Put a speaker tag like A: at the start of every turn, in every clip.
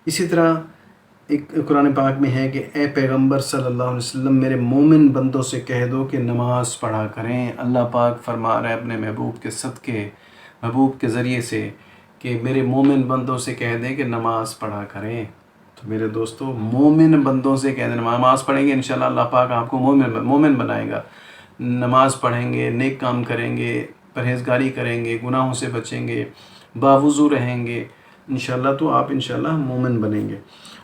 A: اسی طرح ایک قرآن پاک میں ہے کہ اے پیغمبر صلی اللہ علیہ وسلم میرے مومن بندوں سے کہہ دو کہ نماز پڑھا کریں۔ اللہ پاک فرما رہا ہے اپنے محبوب کے صدقے، محبوب کے ذریعے سے کہ میرے مومن بندوں سے کہہ دیں کہ نماز پڑھا کریں۔ تو میرے دوستو مومن بندوں سے کہہ دیں نماز پڑھیں گے، انشاءاللہ اللہ پاک آپ کو مومن بنائے گا۔ نماز پڑھیں گے، نیک کام کریں گے، پرہیزگاری کریں گے، گناہوں سے بچیں گے، باوضو رہیں گے انشاءاللہ، تو آپ انشاءاللہ مومن بنیں گے۔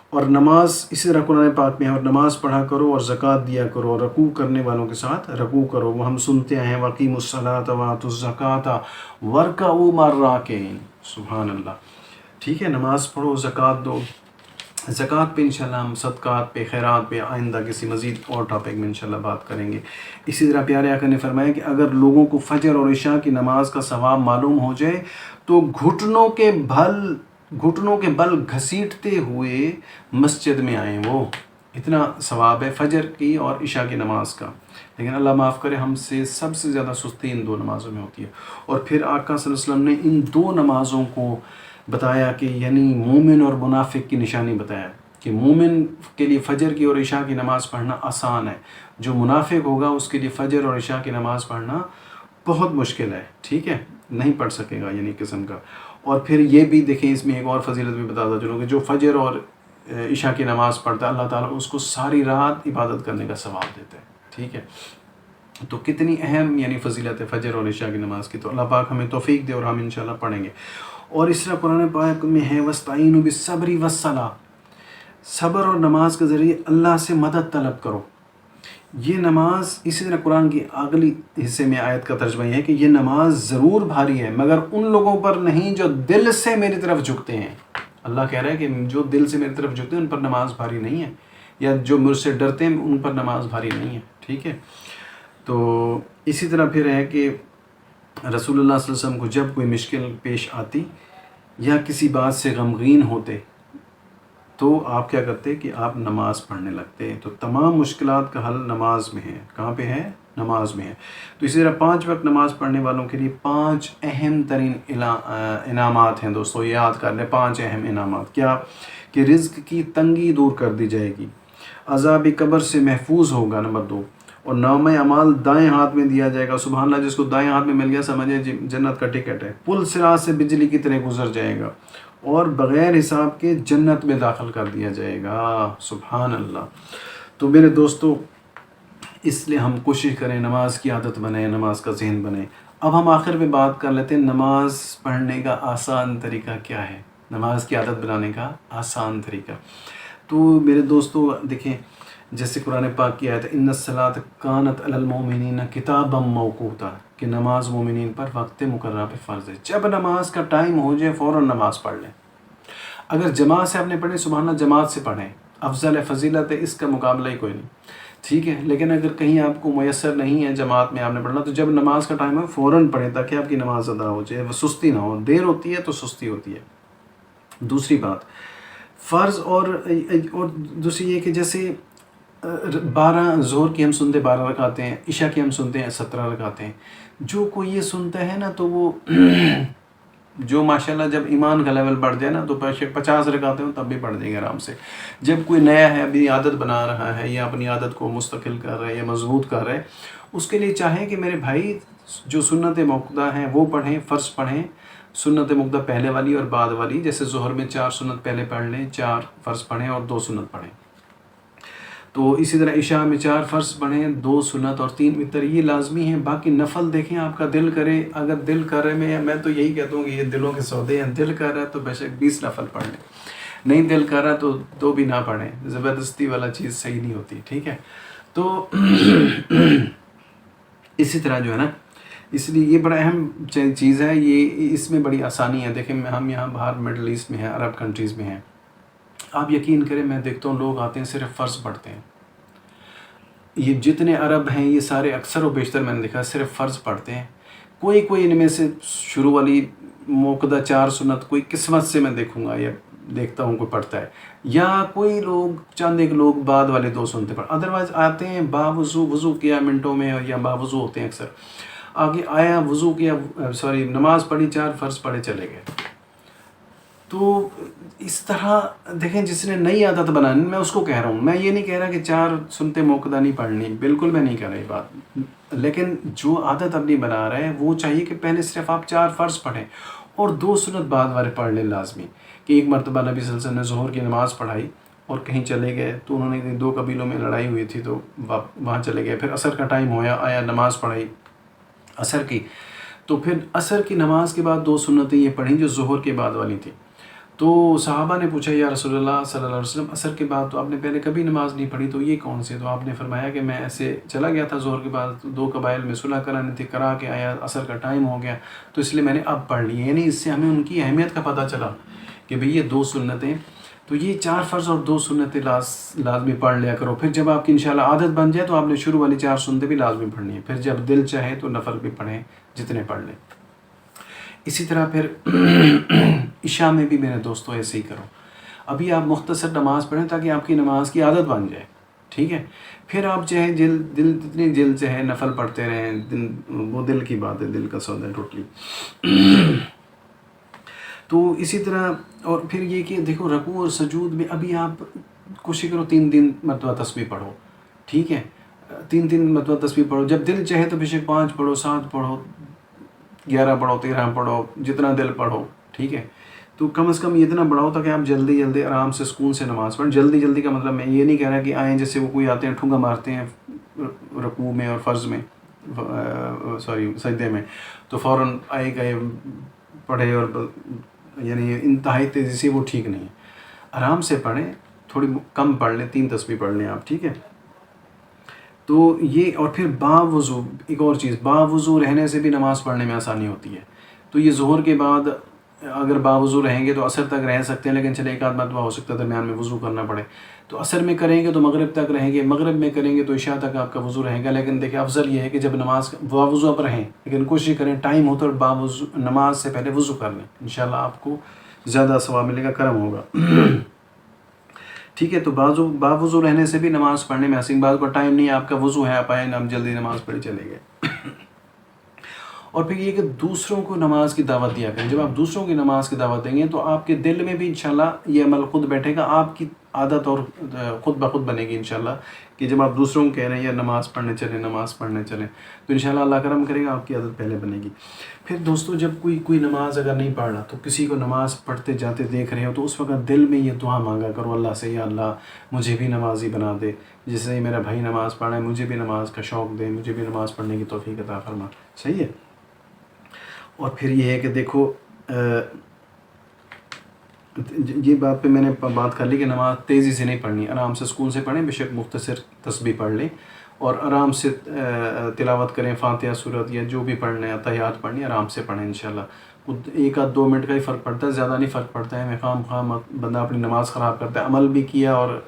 A: اور نماز اسی طرح قرآن پاک میں ہے، اور نماز پڑھا کرو اور زکوٰۃ دیا کرو اور رکوع کرنے والوں کے ساتھ رکوع کرو۔ وہ ہم سنتے ہیں وَأَقِیمُوا الصَّلَاةَ وَآتُوا الزَّکَاةَ وَارْکَعُوا مَعَ الرَّاکِعِینَ۔ سبحان اللہ، ٹھیک ہے، نماز پڑھو، زکوٰۃ دو۔ زکوٰۃ پہ انشاءاللہ ہم صدقات پہ، خیرات پہ آئندہ کسی مزید اور ٹاپک میں انشاءاللہ بات کریں گے۔ اسی طرح پیارے آقا نے فرمایا کہ اگر لوگوں کو فجر اور عشاء کی نماز کا ثواب معلوم ہو جائے تو گھٹنوں کے بل گھسیٹتے ہوئے مسجد میں آئیں۔ وہ اتنا ثواب ہے فجر کی اور عشاء کی نماز کا، لیکن اللہ معاف کرے ہم سے سب سے زیادہ سستی ان دو نمازوں میں ہوتی ہے۔ اور پھر آقا صلی اللہ علیہ وسلم نے ان دو نمازوں کو بتایا کہ یعنی مومن اور منافق کی نشانی بتایا کہ مومن کے لیے فجر کی اور عشاء کی نماز پڑھنا آسان ہے، جو منافق ہوگا اس کے لیے فجر اور عشاء کی نماز پڑھنا بہت مشکل ہے، ٹھیک ہے، نہیں پڑھ سکے گا یعنی قسم کا۔ اور پھر یہ بھی دیکھیں اس میں ایک اور فضیلت بھی بتاتا چلوں کہ جو فجر اور عشاء کی نماز پڑھتا ہے اللہ تعالیٰ اس کو ساری رات عبادت کرنے کا ثواب دیتا ہے، ٹھیک ہے۔ تو کتنی اہم یعنی فضیلت ہے فجر اور عشاء کی نماز کی، تو اللہ پاک ہمیں توفیق دے اور ہم انشاءاللہ پڑھیں گے۔ اور اس طرح قرآن پاک میں ہے وَاسْتَعِینُوا بِالصَّبْرِ وَالصَّلَاةِ، صبر اور نماز کے ذریعے اللہ سے مدد طلب کرو۔ یہ نماز اسی طرح قرآن کی اگلی حصے میں آیت کا ترجمہ یہ ہے کہ یہ نماز ضرور بھاری ہے مگر ان لوگوں پر نہیں جو دل سے میری طرف جھکتے ہیں۔ اللہ کہہ رہا ہے کہ جو دل سے میری طرف جھکتے ہیں ان پر نماز بھاری نہیں ہے، یا جو مجھ سے ڈرتے ہیں ان پر نماز بھاری نہیں ہے، ٹھیک ہے۔ تو اسی طرح پھر ہے کہ رسول اللہ صلی اللہ علیہ وسلم کو جب کوئی مشکل پیش آتی یا کسی بات سے غمگین ہوتے تو آپ کیا کرتے کہ آپ نماز پڑھنے لگتے۔ تو تمام مشکلات کا حل نماز میں ہے۔ کہاں پہ ہے؟ نماز میں ہے۔ تو اسی طرح 5 وقت نماز پڑھنے والوں کے لیے 5 اہم ترین انعامات ہیں دوستو، یاد کر لیں 5 اہم انعامات۔ کیا کہ رزق کی تنگی دور کر دی جائے گی، عذاب قبر سے محفوظ ہوگا، نمبر 2، اور نامہ اعمال دائیں ہاتھ میں دیا جائے گا۔ سبحان اللہ، جس کو دائیں ہاتھ میں مل گیا سمجھے جنت کا ٹکٹ ہے، پل صراط سے بجلی کی طرح گزر جائے گا اور بغیر حساب کے جنت میں داخل کر دیا جائے گا۔ سبحان اللہ۔ تو میرے دوستو اس لیے ہم کوشش کریں نماز کی عادت بنیں، نماز کا ذہن بنیں۔ اب ہم آخر میں بات کر لیتے ہیں نماز پڑھنے کا آسان طریقہ کیا ہے، نماز کی عادت بنانے کا آسان طریقہ۔ تو میرے دوستو دیکھیں جیسے قرآن پاک کی آیت ہے ان الصلاۃ کانت علی المؤمنین کتابا موقوتا، کہ نماز مومنین پر وقت مقررہ پہ فرض ہے۔ جب نماز کا ٹائم ہو جائے فوراً نماز پڑھ لیں۔ اگر جماعت سے آپ نے پڑھی سبحان اللہ جماعت سے پڑھیں، افضل فضیلت ہے، اس کا مقابلہ ہی کوئی نہیں، ٹھیک ہے۔ لیکن اگر کہیں آپ کو میسر نہیں ہے جماعت میں آپ نے پڑھنا تو جب نماز کا ٹائم ہو فوراً پڑھیں تاکہ آپ کی نماز ادا ہو جائے، وہ سستی نہ ہو، دیر ہوتی ہے تو سستی ہوتی ہے۔ دوسری بات فرض اور دوسری یہ کہ جیسے 12 ظہر کی ہم سنتے 12 رکعتیں ہیں، عشاء کی ہم سنتے ہیں 17 رکعتیں ہیں۔ جو کوئی یہ سنتا ہے نا تو وہ جو ماشاءاللہ جب ایمان کا لیول بڑھ جائے نا تو 50 رکعتیں ہوں تب بھی پڑھ دیں گے آرام سے۔ جب کوئی نیا ہے ابھی عادت بنا رہا ہے یا اپنی عادت کو مستقل کر رہا ہے یا مضبوط کر رہا ہے، اس کے لیے چاہیں کہ میرے بھائی جو سنت مؤکدہ ہیں وہ پڑھیں، فرض پڑھیں، سنت مؤکدہ پہلے والی اور بعد والی، جیسے ظہر میں 4 سنت پہلے پڑھ لیں، 4 فرض پڑھیں اور 2 سنت پڑھیں۔ تو اسی طرح عشاء میں 4 فرض پڑھیں، 2 سنت اور 3 وتر، یہ لازمی ہیں۔ باقی نفل دیکھیں آپ کا دل کرے، اگر دل کر رہے میں تو یہی کہتا ہوں کہ یہ دلوں کے سودے ہیں، دل کر رہا ہے تو بے شک 20 نفل پڑھ لیں، نہیں دل کر رہا تو 2 بھی نہ پڑھیں، زبردستی والا چیز صحیح نہیں ہوتی، ٹھیک ہے۔ تو اسی طرح جو ہے نا، اس لیے یہ بڑا اہم چیز ہے، یہ اس میں بڑی آسانی ہے۔ دیکھیں ہم یہاں باہر مڈل ایسٹ میں ہیں، عرب کنٹریز میں ہیں، آپ یقین کریں میں دیکھتا ہوں لوگ آتے ہیں صرف فرض پڑھتے ہیں۔ یہ جتنے عرب ہیں یہ سارے اکثر و بیشتر میں نے دیکھا صرف فرض پڑھتے ہیں۔ کوئی ان میں سے شروع والی موقدہ 4 سنت کوئی قسمت سے میں دیکھوں گا یا دیکھتا ہوں کوئی پڑھتا ہے، یا کوئی لوگ چند ایک لوگ بعد والے 2 سنتے پڑھ، ادروائز آتے ہیں وضو کیا منٹوں میں یا باوضو ہوتے ہیں اکثر، آگے آیا وضو کیا نماز پڑھی 4 فرض پڑھے چلے گئے۔ تو اس طرح دیکھیں جس نے نئی عادت بنانی، میں اس کو کہہ رہا ہوں، میں یہ نہیں کہہ رہا کہ 4 سنتیں موقع نہیں پڑھنی، بالکل میں نہیں کہہ رہا یہ بات، لیکن جو عادت اپنی بنا رہے ہیں وہ چاہیے کہ پہلے صرف آپ 4 فرض پڑھیں اور 2 سنت بعد والے پڑھ لیں لازمی. کہ ایک مرتبہ نبی صلی اللہ علیہ وسلم نے ظہر کی نماز پڑھائی اور کہیں چلے گئے، تو انہوں نے 2 قبیلوں میں لڑائی ہوئی تھی تو وہاں چلے گئے، پھر عصر کا ٹائم ہویا، آیا نماز پڑھائی عصر کی، تو پھر عصر کی نماز کے بعد 2 سنتیں یہ پڑھیں جو ظہر کے بعد والی تھیں. تو صحابہ نے پوچھا یا رسول اللہ صلی اللہ علیہ وسلم، عصر کے بعد تو آپ نے پہلے کبھی نماز نہیں پڑھی، تو یہ کون سی؟ تو آپ نے فرمایا کہ میں ایسے چلا گیا تھا ظہر کے بعد 2 قبائل میں صلح کرانی تھی، کرا کے آیا، عصر کا ٹائم ہو گیا تو اس لیے میں نے اب پڑھ لی. یعنی اس سے ہمیں ان کی اہمیت کا پتہ چلا کہ بھئی یہ 2 سنتیں، تو یہ 4 فرض اور 2 سنتیں لازمی پڑھ لیا کرو. پھر جب آپ کی انشاءاللہ عادت بن جائے تو آپ نے شروع والی 4 سنتیں بھی لازمی پڑھنی ہیں، پھر جب دل چاہے تو نفل بھی پڑھیں جتنے پڑھ لیں. اسی طرح پھر عشاء میں بھی میرے دوستوں ایسے ہی کرو. ابھی آپ مختصر نماز پڑھیں تاکہ آپ کی نماز کی عادت بن جائے، ٹھیک ہے. پھر آپ چاہے دل جتنی دل چاہے نفل پڑھتے رہیں، وہ دل کی بات ہے، دل کا سودا ہے ٹوٹلی. تو اسی طرح اور پھر یہ کہ دیکھو رکوع اور سجود میں ابھی آپ کوشش کرو 3 مرتبہ تسبیح پڑھو، ٹھیک ہے. 3 مرتبہ تسبیح پڑھو، جب دل چاہے تو بے شک 5 پڑھو، 7 پڑھو، 11 پڑھو، 13 پڑھو، جتنا دل پڑھو، ٹھیک ہے. تو کم از کم اتنا بڑھاؤ تاکہ آپ جلدی آرام سے سکون سے نماز پڑھیں. جلدی کا مطلب میں یہ نہیں کہہ رہا کہ آئیں جیسے وہ کوئی آتے ہیں ٹھونگا مارتے ہیں رکوع میں اور فرض میں، سجدے میں، تو فوراً آئے گئے پڑھے، اور یعنی انتہائی تیزی سے، وہ ٹھیک نہیں ہے. آرام سے پڑھیں، تھوڑی کم پڑھ لیں، 3 تسبیح پڑھ لیں آپ، ٹھیک ہے. تو یہ، اور پھر باوضو ایک اور چیز، باوضو رہنے سے بھی نماز پڑھنے میں آسانی ہوتی ہے. تو یہ ظہر کے بعد اگر باوضو رہیں گے تو عصر تک رہ سکتے ہیں، لیکن چلے ایک آدھ مرتبہ ہو سکتا ہے درمیان میں وضو کرنا پڑے. تو عصر میں کریں گے تو مغرب تک رہیں گے، مغرب میں کریں گے تو عشاء تک آپ کا وضو رہے گا. لیکن دیکھیں افضل یہ ہے کہ جب نماز باوضو آپ رہیں، لیکن کوشش کریں ٹائم ہو تو باوضو نماز سے پہلے وضو کر لیں، انشاءاللہ آپ کو زیادہ ثواب ملے گا، کرم ہوگا. ٹھیک ہے. تو باوضو رہنے سے بھی نماز پڑھنے میں آسان. بعض کو ٹائم نہیں ہے، آپ کا وضو ہے، آپ آئیں ہم جلدی نماز پڑھی چلے گئے. اور پھر یہ کہ دوسروں کو نماز کی دعوت دیا کریں. جب آپ دوسروں کی نماز کی دعوت دیں گے تو آپ کے دل میں بھی انشاءاللہ یہ عمل خود بیٹھے گا، آپ کی عادت اور خود بخود بنے گی انشاءاللہ کہ جب آپ دوسروں کو کہہ رہے ہیں یا نماز پڑھنے چلیں تو انشاءاللہ اللہ کرم کرے گا، آپ کی عادت پہلے بنے گی. پھر دوستو جب کوئی نماز اگر نہیں پڑھ رہا تو کسی کو نماز پڑھتے جاتے دیکھ رہے ہو تو اس وقت دل میں یہ دعا مانگا کرو اللہ سے، یا اللہ مجھے بھی نمازی بنا دے، جیسے میرا بھائی نماز پڑھ رہا ہے مجھے بھی نماز کا شوق دے، مجھے بھی نماز پڑھنے کی توفیق عطا فرما. صحیح ہے. اور پھر یہ ہے کہ دیکھو یہ بات پہ میں نے بات کر لی کہ نماز تیزی سے نہیں پڑھنی، آرام سے سکون سے پڑھیں، بے شک مختصر تسبیح پڑھ لیں اور آرام سے تلاوت کریں، فاتحہ سورت یا جو بھی پڑھنا ہے، تحیات پڑھنی آرام سے پڑھیں انشاءاللہ. 1 آدھ 2 منٹ کا ہی فرق پڑتا ہے، زیادہ نہیں فرق پڑتا ہے. میں خام بندہ اپنی نماز خراب کرتا ہے، عمل بھی کیا اور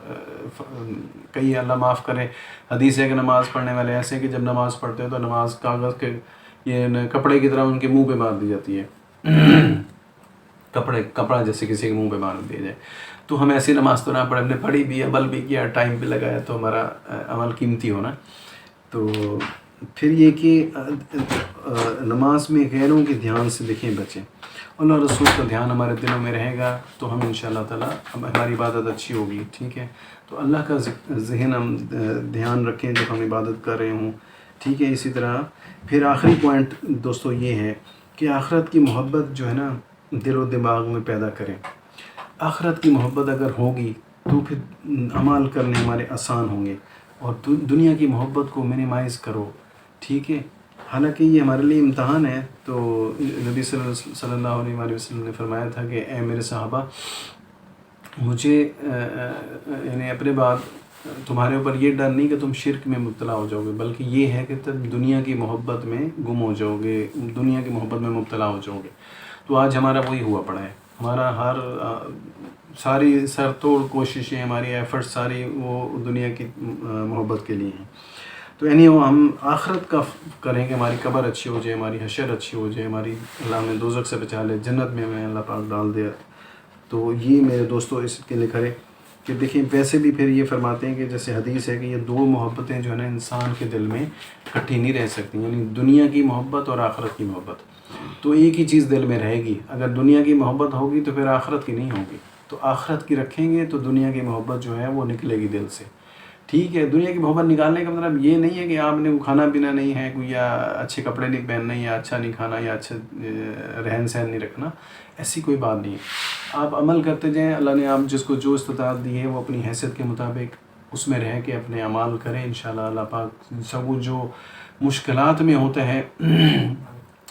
A: کئی اللہ معاف کرے. حدیث ہے کہ نماز پڑھنے والے ایسے ہیں کہ جب نماز پڑھتے ہیں تو نماز کاغذ کے یہ کپڑے کی طرح ان کے منہ پہ مار دی جاتی ہے، کپڑا جیسے کسی کے منہ پہ مار دیا جائے. تو ہم ایسی نماز تو نہ پڑھیں، ہم نے پڑھی بھی، عمل بھی کیا، ٹائم بھی لگایا، تو ہمارا عمل قیمتی ہونا. تو پھر یہ کہ نماز میں غیروں کے دھیان سے دیکھیں بچیں. اللہ رسول کا دھیان ہمارے دلوں میں رہے گا تو ہم انشاءاللہ تعالیٰ ہماری عبادت اچھی ہوگی. ٹھیک ہے. تو اللہ کا ذہن ہم دھیان رکھیں جب ہم عبادت کر رہے ہوں. ٹھیک ہے. اسی طرح پھر آخری پوائنٹ دوستو یہ ہے کہ آخرت کی محبت جو ہے نا دل و دماغ میں پیدا کریں. آخرت کی محبت اگر ہوگی تو پھر اعمال کرنے ہمارے آسان ہوں گے، اور دنیا کی محبت کو منیمائز کرو. ٹھیک ہے. حالانکہ یہ ہمارے لیے امتحان ہے. تو نبی صلی اللہ علیہ وسلم نے فرمایا تھا کہ اے میرے صحابہ، مجھے یعنی اپنے بعد تمہارے اوپر یہ ڈر نہیں کہ تم شرک میں مبتلا ہو جاؤ گے، بلکہ یہ ہے کہ تم دنیا کی محبت میں گم ہو جاؤ گے، دنیا کی محبت میں مبتلا ہو جاؤ گے. تو آج ہمارا وہی ہوا پڑا ہے. ہمارا ساری سر توڑ کوششیں، ہماری ایفرٹس ساری وہ دنیا کی محبت کے لیے ہیں. تو یعنی وہ ہم آخرت کا کریں کہ ہماری قبر اچھی ہو جائے، ہماری حشر اچھی ہو جائے، ہماری اللہ ہمیں دوزخ سے بچا لے، جنت میں ہمیں اللہ پاک ڈال دے. تو یہ میرے دوستو اس کے لیے کرے کہ دیکھیں ویسے بھی پھر یہ فرماتے ہیں کہ جیسے حدیث ہے کہ یہ 2 محبتیں جو ہے نا انسان کے دل میں اکٹھی نہیں رہ سکتی، یعنی دنیا کی محبت اور آخرت کی محبت. تو ایک ہی چیز دل میں رہے گی، اگر دنیا کی محبت ہوگی تو پھر آخرت کی نہیں ہوگی، تو آخرت کی رکھیں گے تو دنیا کی محبت جو ہے وہ نکلے گی دل سے، ٹھیک ہے۔ دنیا کی محبت نکالنے کا مطلب یہ نہیں ہے کہ آپ نے کھانا پینا نہیں ہے کوئی، یا اچھے کپڑے نہیں پہننے، یا اچھا نہیں کھانا، یا اچھا رہن سہن نہیں رکھنا، ایسی کوئی بات نہیں ہے۔ آپ عمل کرتے جائیں، اللہ نے آپ جس کو جو استطاعت دی ہے وہ اپنی حیثیت کے مطابق اس میں رہ کے اپنے اعمال کریں، انشاءاللہ اللہ پاک سب وہ جو مشکلات میں ہوتا ہے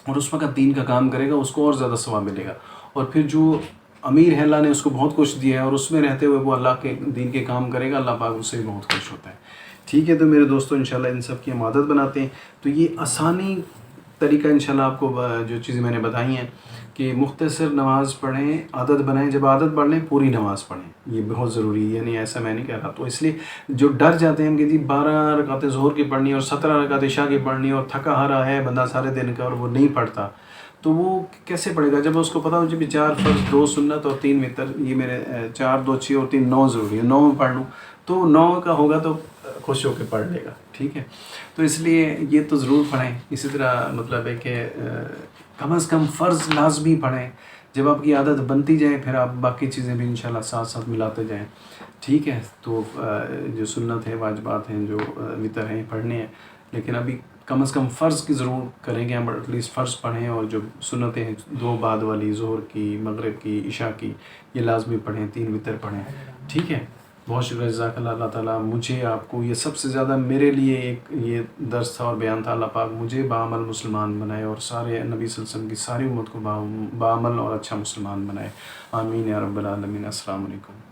A: اور اس وقت دین کا کام کرے گا اس کو اور زیادہ ثواب ملے گا، اور پھر جو امیر ہے اللہ نے اس کو بہت کچھ دیا ہے اور اس میں رہتے ہوئے وہ اللہ کے دین کے کام کرے گا، اللہ پاک اس سے بھی بہت خوش ہوتا ہے، ٹھیک ہے۔ تو میرے دوستو انشاءاللہ ان سب کی ہم عادت بناتے ہیں، تو یہ آسانی طریقہ انشاءاللہ آپ کو جو چیزیں میں نے بتائی ہیں کہ مختصر نماز پڑھیں، عادت بنائیں، جب عادت پڑھ لیں پوری نماز پڑھیں، یہ بہت ضروری ہے، یعنی ایسا میں نہیں کہہ رہا، تو اس لیے جو ڈر جاتے ہیں کہ جی 12 رکعتیں ظہر کی پڑھنی اور 17 رکعت عشاء کی پڑھنی اور تھکا ہارا ہے بندہ سارے دن کا اور وہ نہیں پڑھتا، تو وہ کیسے پڑھے گا جب اس کو پتہ ہو جب 4 فرض 2 سنت اور 3 وتر، یہ میرے 4 2 6 اور 3 9 ضروری ہے، 9 میں پڑھ لوں تو 9 کا ہوگا تو خوش ہو کے پڑھ لے گا، ٹھیک ہے۔ تو اس لیے یہ تو ضرور پڑھیں، اسی طرح مطلب ہے کہ کم از کم فرض لازمی پڑھیں، جب آپ کی عادت بنتی جائے پھر آپ باقی چیزیں بھی انشاءاللہ ساتھ ساتھ ملاتے جائیں، ٹھیک ہے۔ تو جو سنت ہے، واجبات ہیں، جو وتر ہیں پڑھنے ہیں، لیکن ابھی کم از کم فرض کی ضرور کریں گے ہم، ایٹ لیسٹ فرض پڑھیں، اور جو سنتیں ہیں 2 بعد والی، ظہر کی، مغرب کی، عشاء کی، یہ لازمی پڑھیں، 3 وتر پڑھیں، ٹھیک ہے۔ بہت شکریہ، جزاک اللہ، اللہ تعالیٰ مجھے آپ کو، یہ سب سے زیادہ میرے لیے ایک یہ درس تھا اور بیان تھا، اللہ پاک مجھے بعمل مسلمان بنائے اور سارے نبی صلی اللہ علیہ وسلم کی ساری امت کو بعمل اور اچھا مسلمان بنائے، آمین یا رب العالمین۔ السلام علیکم۔